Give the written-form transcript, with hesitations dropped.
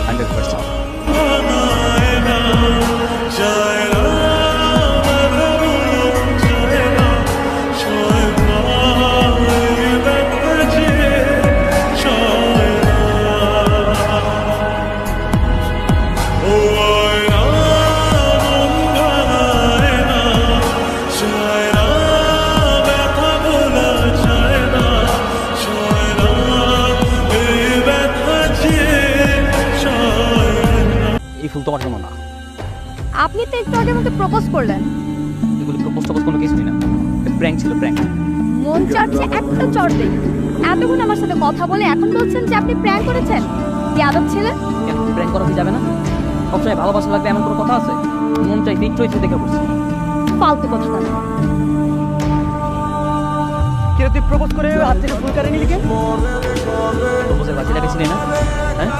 100%। এই ফুল তোমার জন্য না। আপনি তো একটু আগে আমাকে প্রপোজ করলেন। এগুলি প্রপোজ টপোজ কোনো কিছুই না, প্র্যাঙ্ক ছিল, প্র্যাঙ্ক। মন চাচ্ছে একটা চড় দেই। এতক্ষণ আমার সাথে কথা বলে এখন বলছেন যে আপনি প্র্যাঙ্ক করেছেন। কি আদব ছেলে। কেন প্র্যাঙ্ক করা কি যাবে না? সবসময় ভালোবাসা লাগবে এমন কোনো কথা আছে? মন চাইতে একটু ইচ্ছে দেখে পড়ছি। ফালতু কথা না। তুই প্রপোজ করে হাত থেকে ফুল কাটে নিলি কেন? প্রপোজের বাকিটা বেশি নেই না? হ্যাঁ